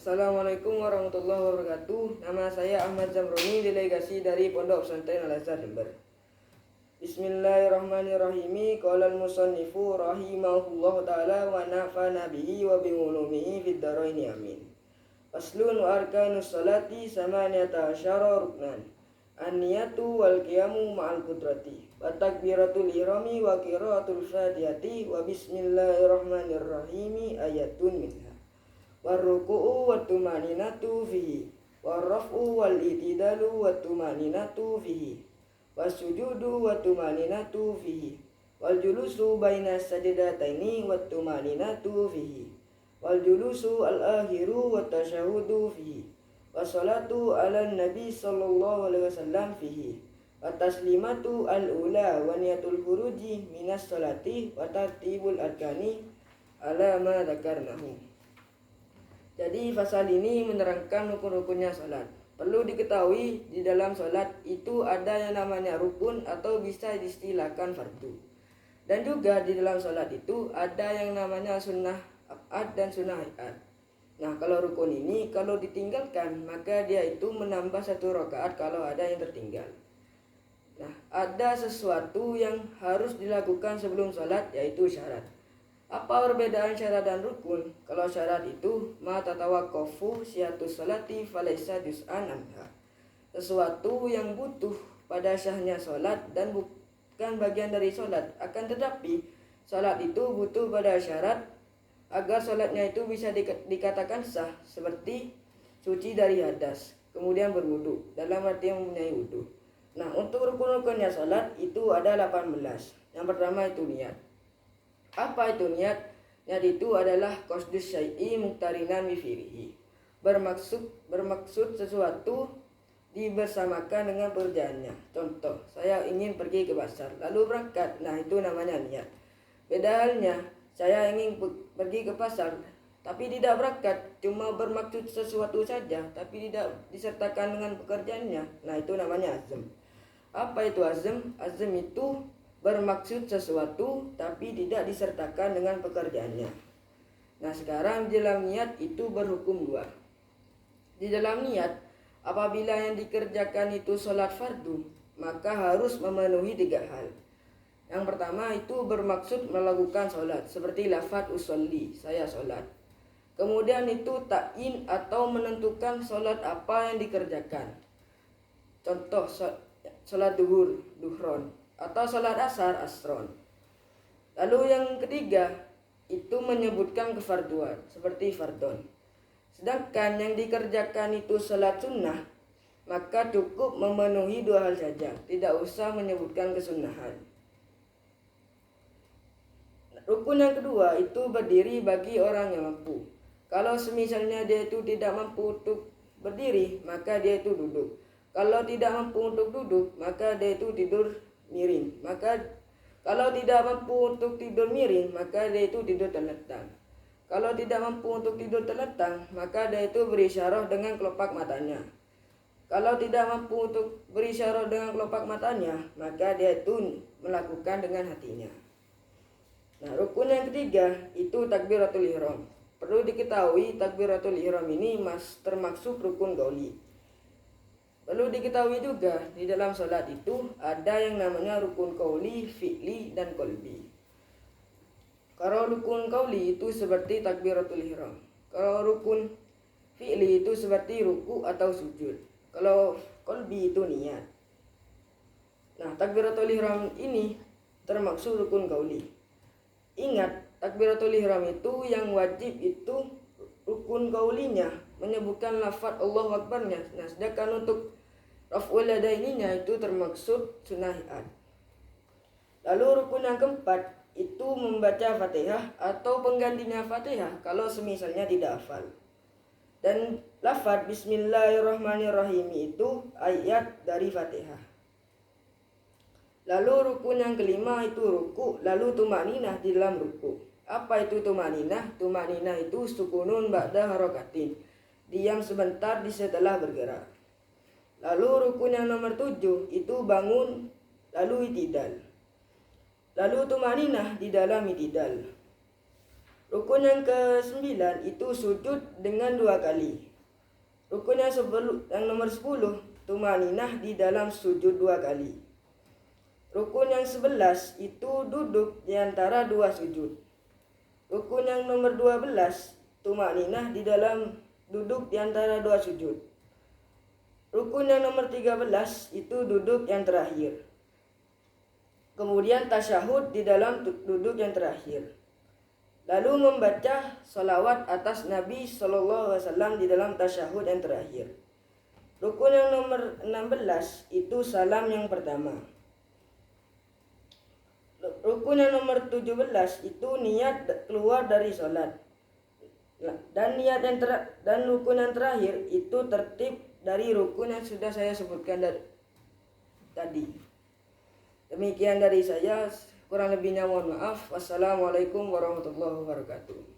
Assalamualaikum warahmatullahi wabarakatuh. Nama saya Ahmad Zamroni, delegasi dari Pondok Pesantren Al-Azhar Jember. Bismillahirrahmanirrahim. Qala al-musannifu rahimahullahu ta'ala wa nafa'ana bihi wa bi ulumihi fid dharaini amin. Faslun wa arkanus salati samaniyata asyara ruknan. An-niyatu wal qiyamu ma'al qudrati. Wa takbiratul ihrami wa qiraatul fatihati wa bismillahirrahmanirrahim ayatun minha. Warruku'u wattumaninatu fihi warraf'u wal itidalu wattumaninatu fihi wasujudu wattumaninatu fihi wal julusu baina sajdataini wattumaninatu fihi wal julusu al akhiru watasyahudu fihi wassalatu ala nabi sallallahu alaihi wasallam fihi wataslimatu al ula wa niyatul khuruji minas salati wa tartibul arkani ala ma dzakarnahu. Jadi pasal ini menerangkan rukun-rukunnya salat. Perlu diketahui di dalam salat itu ada yang namanya rukun atau bisa diistilahkan fardu. Dan juga di dalam salat itu ada yang namanya sunnah abad dan sunnah hayat. Nah, kalau rukun ini kalau ditinggalkan maka dia itu menambah 1 rakaat kalau ada yang tertinggal. Nah, ada sesuatu yang harus dilakukan sebelum salat yaitu syarat. Apa perbedaan syarat dan rukun? Kalau syarat itu ma tatawaqqafu syiatus salati falaisa juz'an anha. Sesuatu yang butuh pada sahnya salat dan bukan bagian dari salat. Akan tetapi salat itu butuh pada syarat agar salatnya itu bisa dikatakan sah, seperti suci dari hadas, kemudian berwudu dalam arti yang mempunyai wudu. Nah, untuk rukun-rukunnya salat itu ada 18. Yang pertama itu niat. Apa itu niat? Niat itu adalah qasdus syai'i muqtarinan bifirihi. Bermaksud sesuatu dibersamakan dengan pekerjaannya. Contoh, saya ingin pergi ke pasar lalu berangkat. Nah, itu namanya niat. Beda halnya, saya ingin pergi ke pasar tapi tidak berangkat, cuma bermaksud sesuatu saja tapi tidak disertakan dengan pekerjaannya. Nah, itu namanya azam. Apa itu azam? Azam itu bermaksud sesuatu tapi tidak disertakan dengan pekerjaannya. Nah, sekarang di dalam niat itu berhukum 2. Di dalam niat, apabila yang dikerjakan itu sholat fardu, maka harus memenuhi 3 hal. Yang pertama itu bermaksud melakukan sholat, seperti lafaz usolli, saya sholat. Kemudian itu ta'in atau menentukan sholat apa yang dikerjakan. Contoh, sholat duhur, duhron, atau sholat asar, asron. Lalu yang ketiga itu menyebutkan kefarduan, seperti fardon. Sedangkan yang dikerjakan itu sholat sunnah, maka cukup memenuhi 2 hal saja, tidak usah menyebutkan kesunahan. Rukun yang kedua itu berdiri bagi orang yang mampu. Kalau semisalnya dia itu tidak mampu untuk berdiri, maka dia itu duduk. Kalau tidak mampu untuk duduk, maka dia itu tidur miring. Maka kalau tidak mampu untuk tidur miring, maka dia itu tidur terlentang. Kalau tidak mampu untuk tidur terlentang, maka dia itu berisyarah dengan kelopak matanya. Kalau tidak mampu untuk berisyarah dengan kelopak matanya, maka dia itu melakukan dengan hatinya. Nah, rukun yang ketiga itu takbiratul ihram. Perlu diketahui takbiratul ihram ini termasuk rukun qauli. Perlu diketahui juga di dalam salat itu ada yang namanya rukun qauli, fi'li, dan qalbi. Kalau rukun qauli itu seperti takbiratul ihram. Kalau rukun fi'li itu seperti ruku atau sujud. Kalau qalbi itu niat. Nah, takbiratul ihram ini termasuk rukun qauli. Ingat, takbiratul ihram itu yang wajib itu rukun qaulinya, menyebutkan lafaz Allahu Akbarnya. Nah, sedangkan untuk raf'ul yadaininya itu termaksud sunnah hayat. Lalu rukun yang keempat itu membaca Fatihah atau penggantinya Fatihah kalau semisalnya tidak hafal. Dan lafaz Bismillahirrahmanirrahim itu ayat dari Fatihah. Lalu rukun yang kelima itu ruku, lalu tumaninah di dalam ruku. Apa itu tumaninah? Tumaninah itu sukunun ba'da harokatin, diam sebentar di setelah bergerak. Lalu rukun yang nomor 7 itu bangun, lalu itidal. Lalu tumaninah di dalam itidal. Rukun yang ke-9 itu sujud dengan 2 kali. Rukun yang nomor 10, tumaninah di dalam sujud 2 kali. Rukun yang 11 itu duduk di antara 2 sujud. Rukun yang nomor 12, tumaninah di dalam duduk di antara 2 sujud. Rukun yang nomor 13 itu duduk yang terakhir. Kemudian tasyahud di dalam duduk yang terakhir. Lalu membaca salawat atas Nabi SAW di dalam tasyahud yang terakhir. Rukun yang nomor 16 itu salam yang pertama. Rukun yang nomor 17 itu niat keluar dari sholat. Dan rukun yang terakhir itu tertib dari rukun yang sudah saya sebutkan tadi. Demikian dari saya, kurang lebihnya mohon maaf. Wassalamualaikum warahmatullahi wabarakatuh.